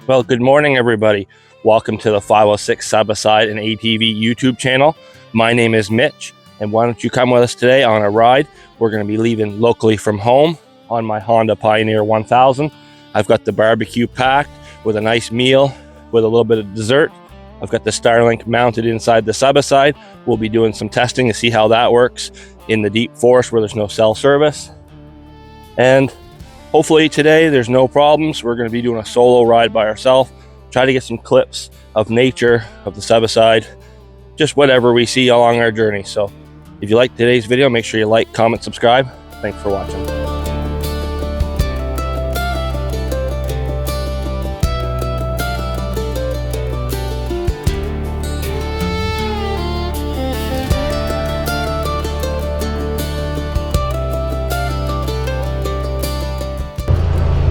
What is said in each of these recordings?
Well, good morning, everybody. Welcome to the 506SXS and ATV YouTube channel. My name is Mitch, and why don't you come with us today on a ride? We're going to be leaving locally from home on my Honda Pioneer 1000. I've got the barbecue packed with a nice meal with a little bit of dessert. I've got the Starlink mounted inside the side-by-side. We'll be doing some testing to see how that works in the deep forest where there's no cell service. And hopefully today there's no problems. We're going to be doing a solo ride by ourselves. Try to get some clips of nature, of the side-by-side, just whatever we see along our journey. So if you like today's video, make sure you like, comment, subscribe. Thanks for watching.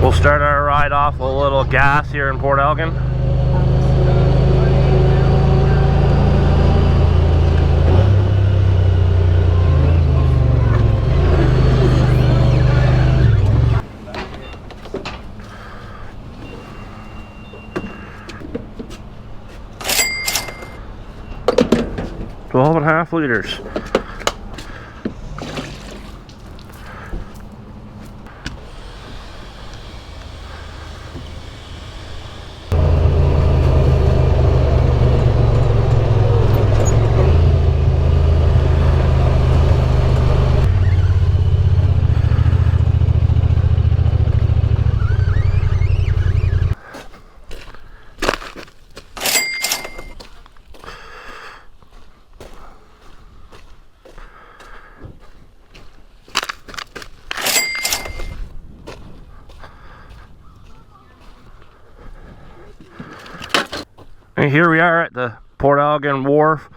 We'll start our ride off with a little gas here in Port Elgin. .5 liters. And here we are at the Port Elgin Wharf.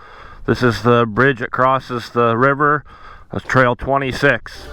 This is the bridge that crosses the river. That's Trail 26.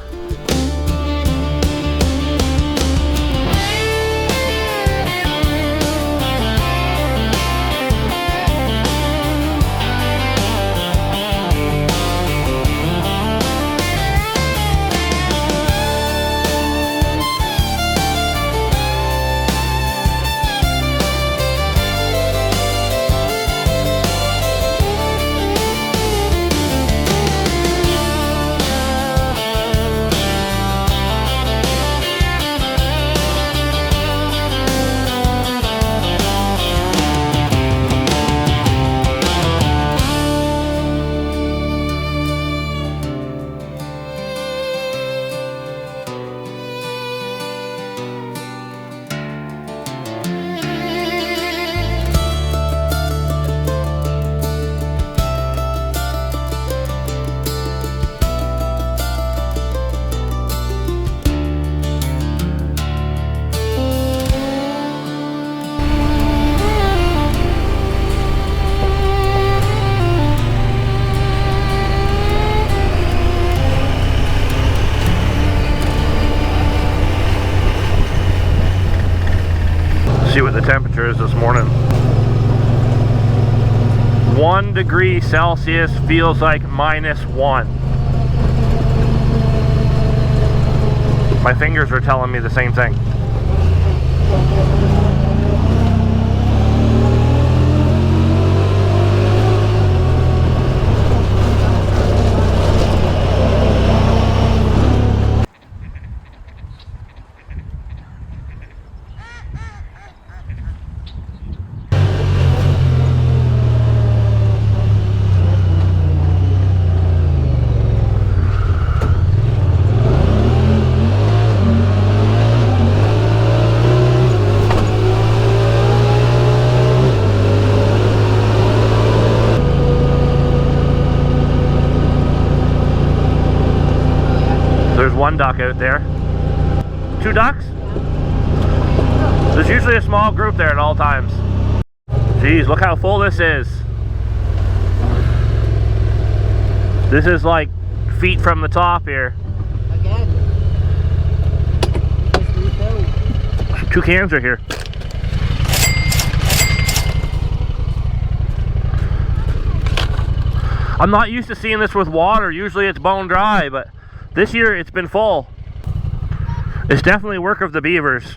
See what the temperature is this morning. 1 degree Celsius feels like -1. My fingers are telling me the same thing. There's one duck out there. 2 ducks? There's usually a small group there at all times. Jeez, look how full this is. This is like feet from the top here. Again. 2 cans are here. I'm not used to seeing this with water. Usually it's bone dry, but this year it's been full. It's definitely work of the beavers.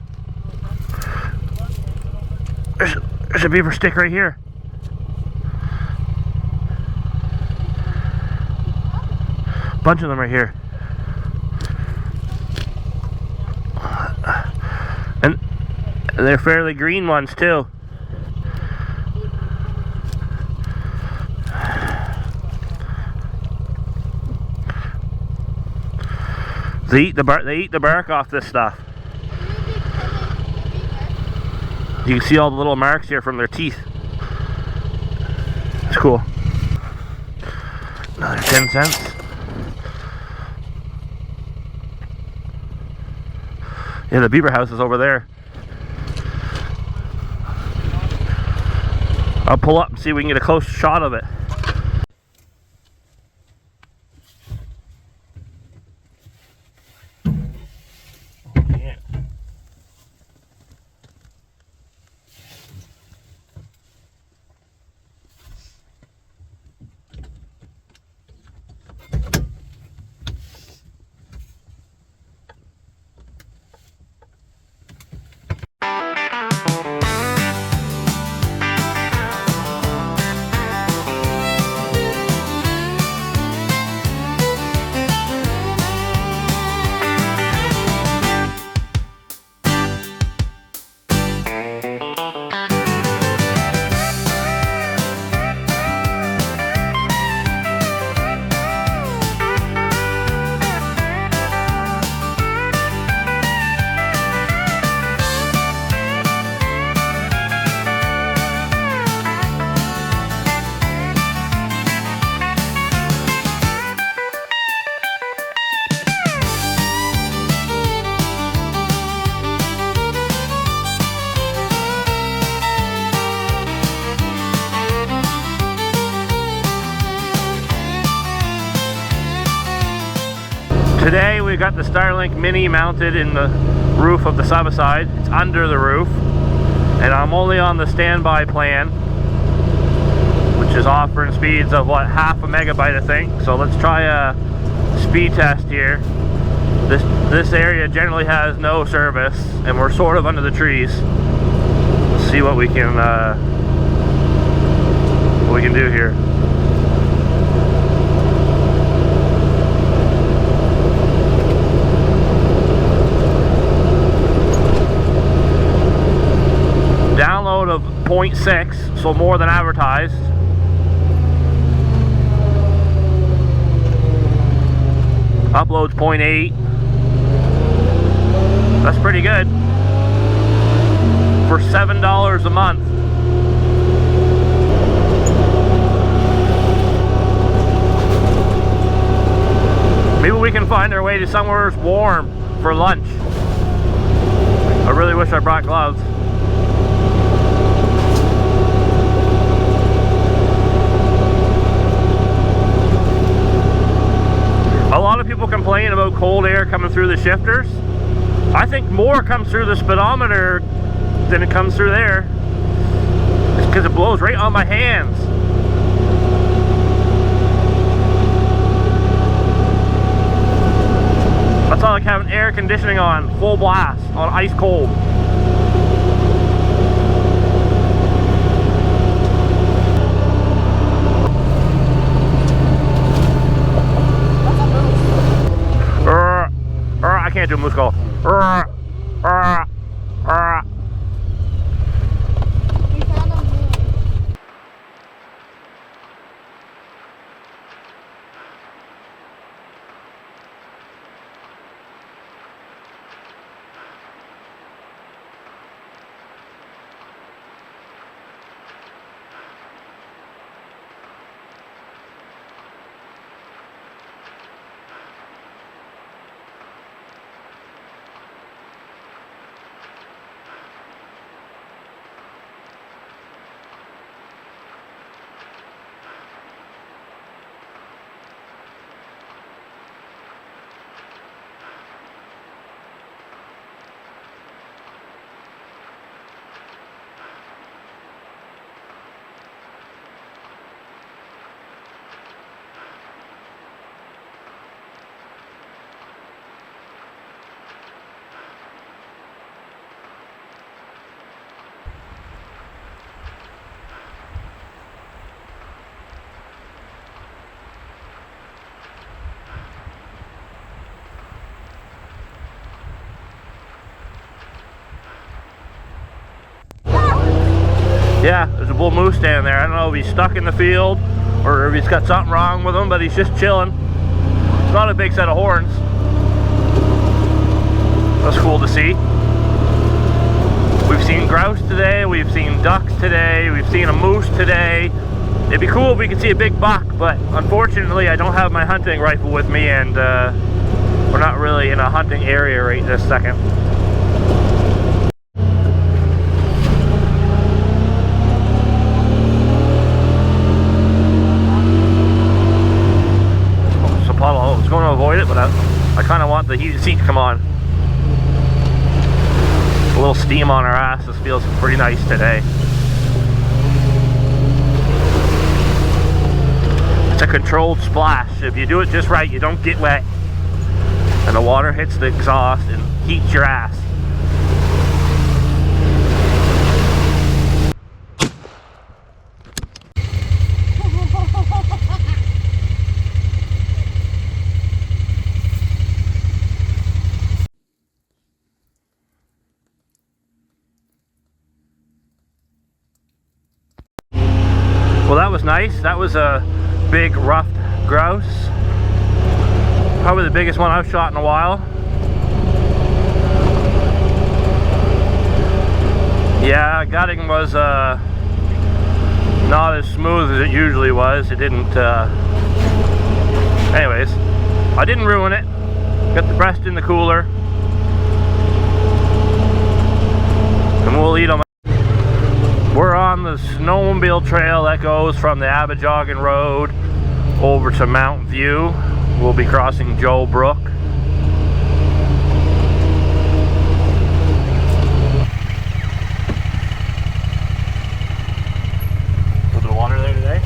There's a beaver stick right here. Bunch of them right here. And they're fairly green ones too. They eat the bark off this stuff. You can see all the little marks here from their teeth. It's cool. Another 10 cents. Yeah, the beaver house is over there. I'll pull up and see if we can get a close shot of it. Today we got the Starlink Mini mounted in the roof of the sub-side. It's under the roof, and I'm only on the standby plan, which is offering speeds of what, half a megabyte I think. So let's try a speed test here. This area generally has no service, and we're sort of under the trees. Let's see what we can do here. Download of 0.6, so more than advertised. Uploads 0.8. That's pretty good for $7 a month. Maybe we can find our way to somewhere warm for lunch. I really wish I brought gloves. A lot of people complain about cold air coming through the shifters. I think more comes through the speedometer than it comes through there. It's because it blows right on my hands. That's all like having air conditioning on, full blast, on ice cold. I can't do a moose call. Yeah, there's a bull moose standing there. I don't know if he's stuck in the field or if he's got something wrong with him, but he's just chilling. It's not a big set of horns. That's cool to see. We've seen grouse today, we've seen ducks today, we've seen a moose today. It'd be cool if we could see a big buck, but unfortunately I don't have my hunting rifle with me, and we're not really in a hunting area right this second. Oh, it's a puddle. I was going to avoid it, but I kind of want the heated seat to come on. A little steam on our ass. This feels pretty nice today. It's a controlled splash. If you do it just right, you don't get wet. And the water hits the exhaust and heats your ass. Well, that was nice. That was a big ruffed grouse. Probably the biggest one I've shot in a while. Yeah, gutting was not as smooth as it usually was. It didn't, anyways, I didn't ruin it. Got the breast in the cooler. And we'll eat them. We're on the snowmobile trail that goes from the Abijoggin Road over to Mount View. We'll be crossing Joe Brook. A little bit of water there today.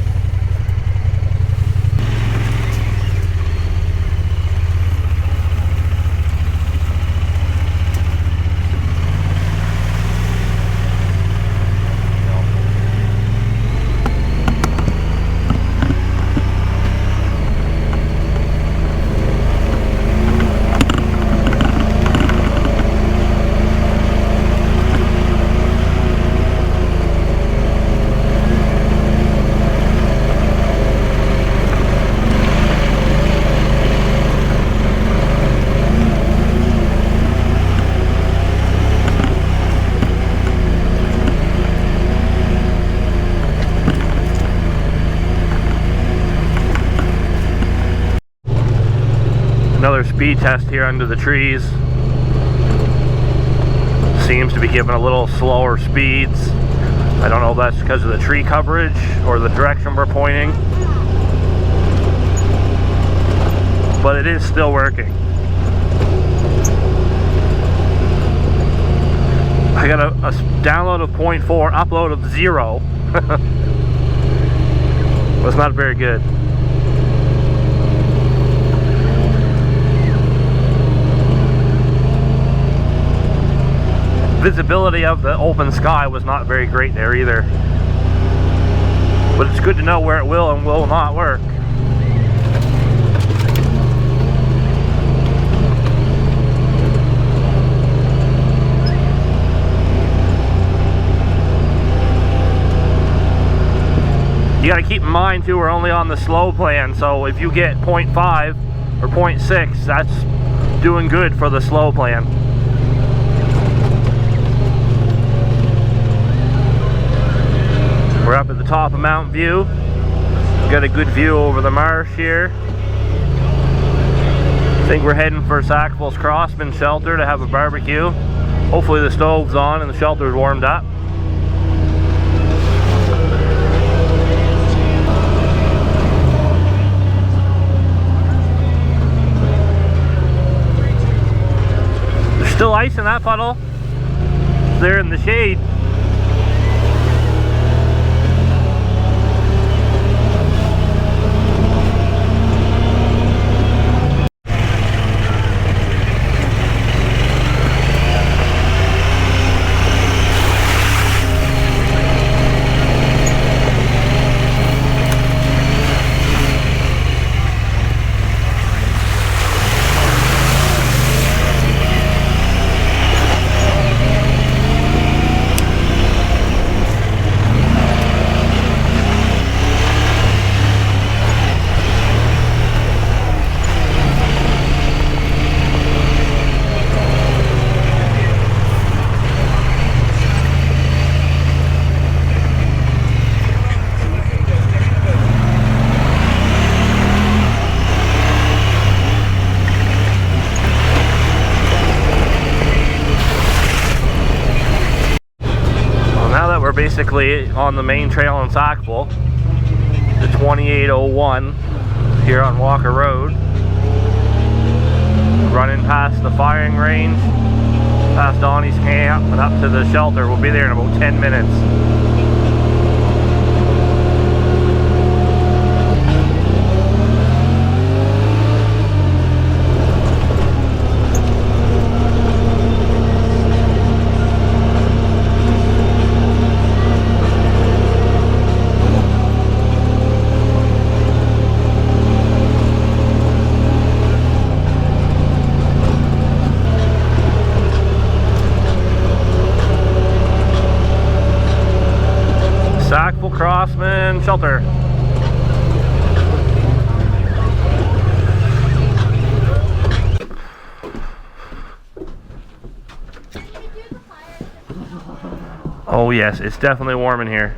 Another speed test here under the trees. Seems to be giving a little slower speeds. I don't know if that's because of the tree coverage or the direction we're pointing, but it is still working. I got a download of 0.4, upload of 0. That's not very good. Visibility of the open sky was not very great there either. But it's good to know where it will and will not work. You got to keep in mind too, we're only on the slow plan, so if you get 0.5 or 0.6, that's doing good for the slow plan. We're up at the top of Mount View. Got a good view over the marsh here. I think we're heading for Sackville's Crossman shelter to have a barbecue. Hopefully the stove's on and the shelter's warmed up. There's still ice in that puddle. They're in the shade. basically on the main trail in Sackville, the 2801 here on Walker Road. Running past the firing range, past Donnie's camp, and up to the shelter. We'll be there in about 10 minutes. Sackville Crossman Shelter. Oh yes, it's definitely warm in here.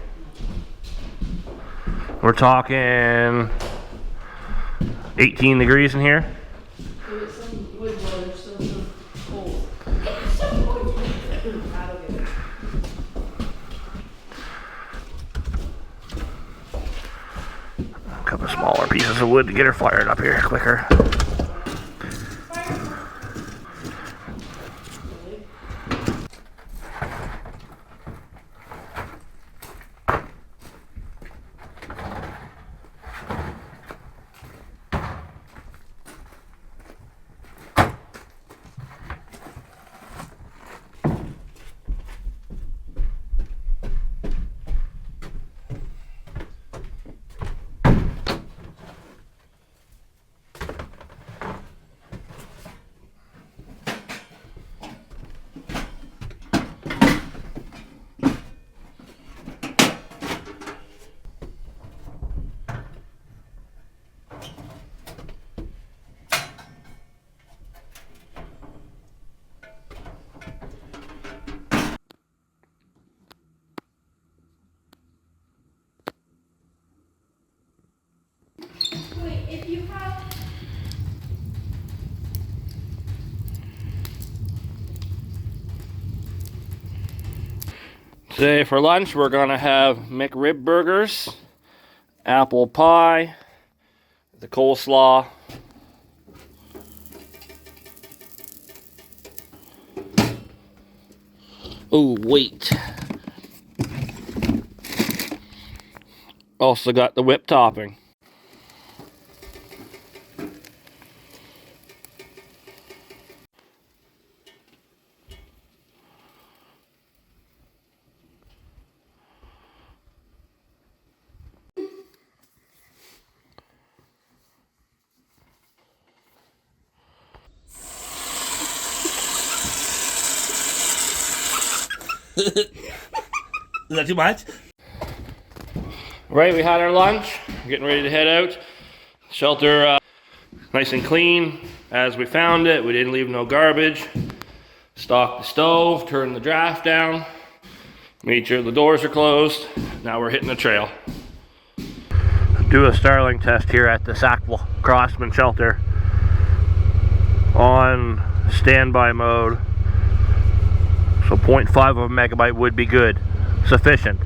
We're talking 18 degrees in here. A couple smaller pieces of wood to get her fired up here quicker. Today for lunch we're gonna have McRib burgers, apple pie, the coleslaw, oh wait, also got the whipped topping. Is that too much? Right, we had our lunch. We're getting ready to head out. Shelter nice and clean as we found it. We didn't leave no garbage. Stocked the stove, turned the draft down, made sure the doors are closed. Now we're hitting the trail. Do a Starlink test here at the Sackville Crossman Shelter on standby mode. So 0.5 of a megabyte would be good, sufficient.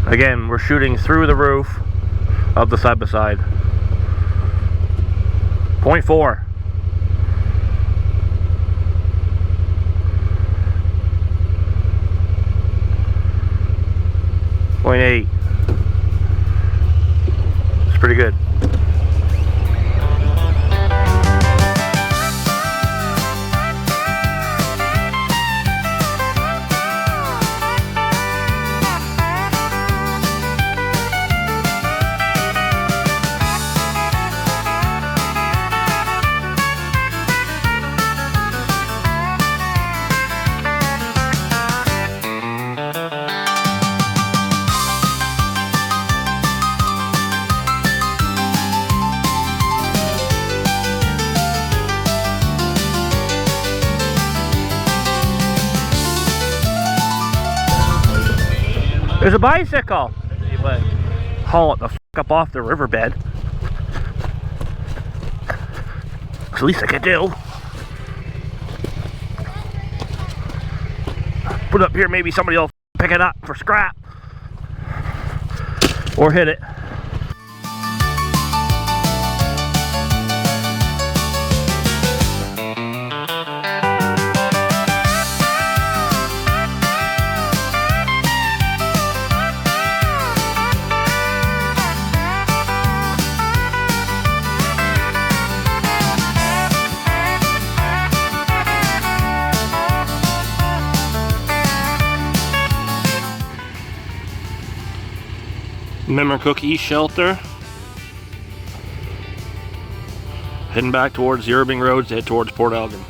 Again, we're shooting through the roof of the side-by-side. 0.4. .8. It's pretty good. There's a bicycle! But haul it the f up off the riverbed. It's the least I could do. Put it up here, maybe somebody will pick it up for scrap. Or hit it. Member Cookie Shelter. Heading back towards the Irving roads to head towards Port Elgin.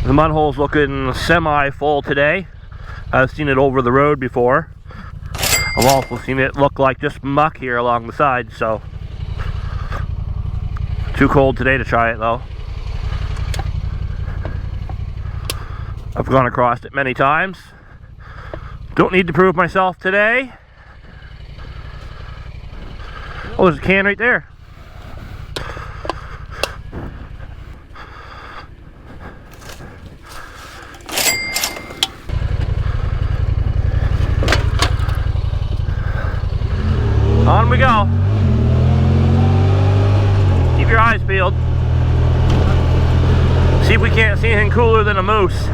The mud hole's looking semi-full today. I've seen it over the road before. I've also seen it look like just muck here along the side, so too cold today to try it though. I've gone across it many times. Don't need to prove myself today. Oh, there's a can right there. On we go. Keep your eyes peeled. See if we can't see anything cooler than a moose.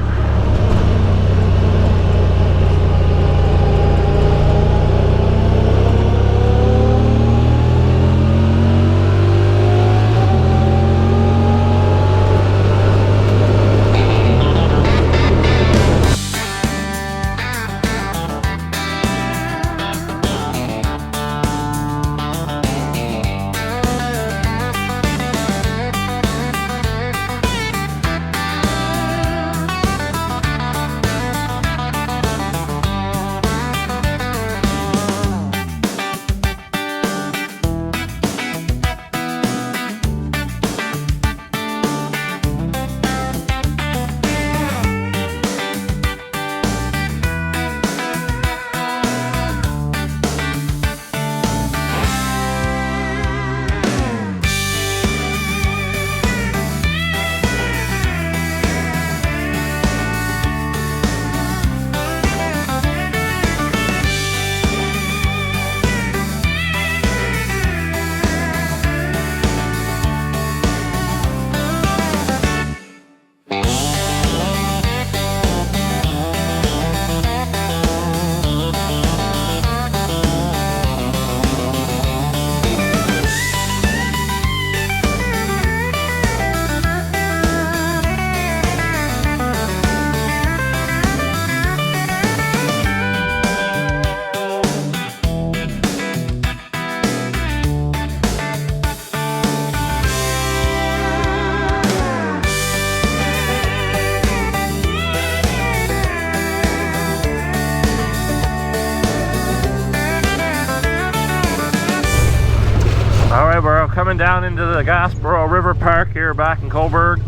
Alright, we're coming down into the Gasboro River Park here back in Coburg.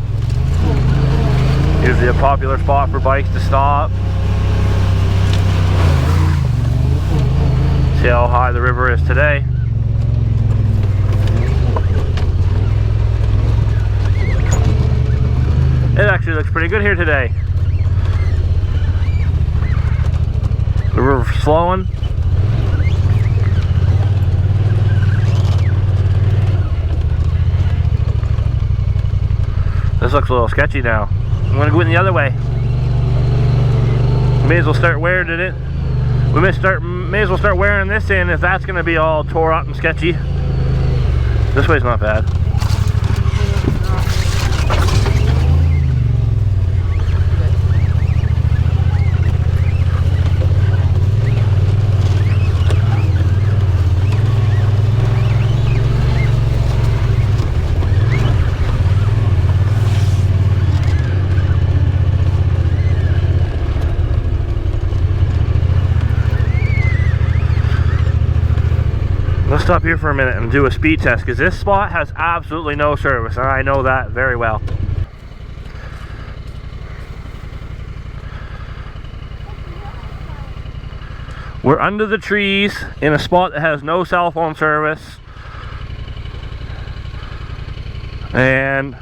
Usually a popular spot for bikes to stop. See how high the river is today. It actually looks pretty good here today. The river's flowing. This looks a little sketchy now. I'm gonna go in the other way. May as well start wearing it. We may as well start wearing this in if that's gonna be all tore up and sketchy. This way's not bad. stop here for a minute and do a speed test because this spot has absolutely no service, and I know that very well. We're under the trees in a spot that has no cell phone service, and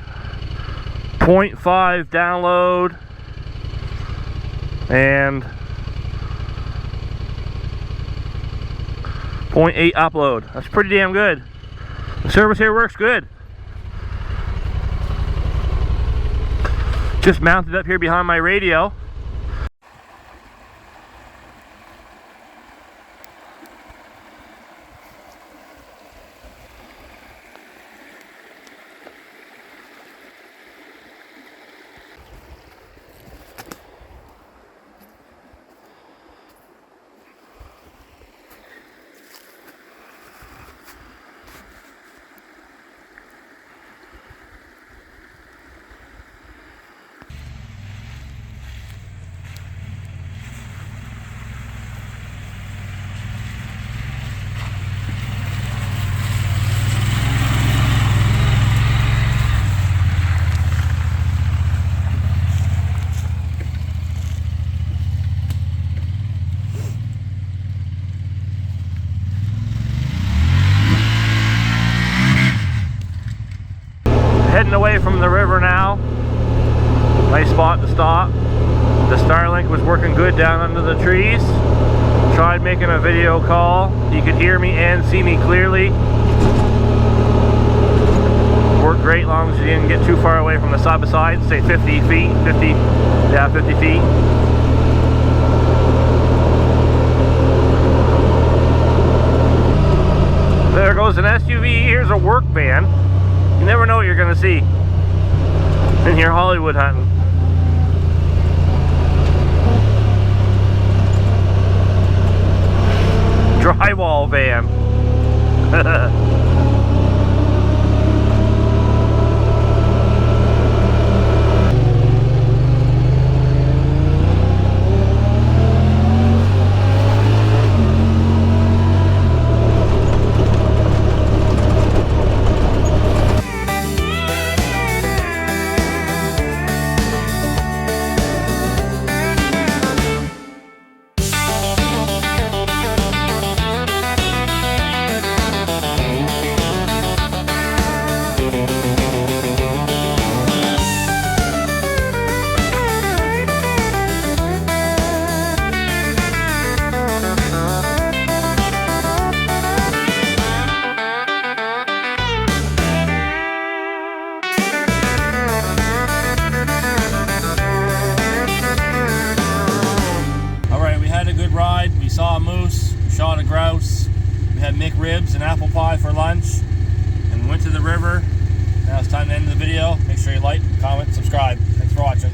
0.5 download and 0.8 upload. That's pretty damn good. The service here works good. Just mounted up here behind my radio. Heading away from the river now. Nice spot to stop. The Starlink was working good down under the trees. Tried making a video call. You could hear me and see me clearly. Worked great long as you didn't get too far away from the side by side. Say 50 feet, 50 feet. There goes an SUV. Here's a work van. You never know what you're going to see in here Hollywood hunting. Drywall van. We saw a moose, shot a grouse, we had McRibs and apple pie for lunch, and went to the river. Now it's time to end the video. Make sure you like, comment, subscribe. Thanks for watching.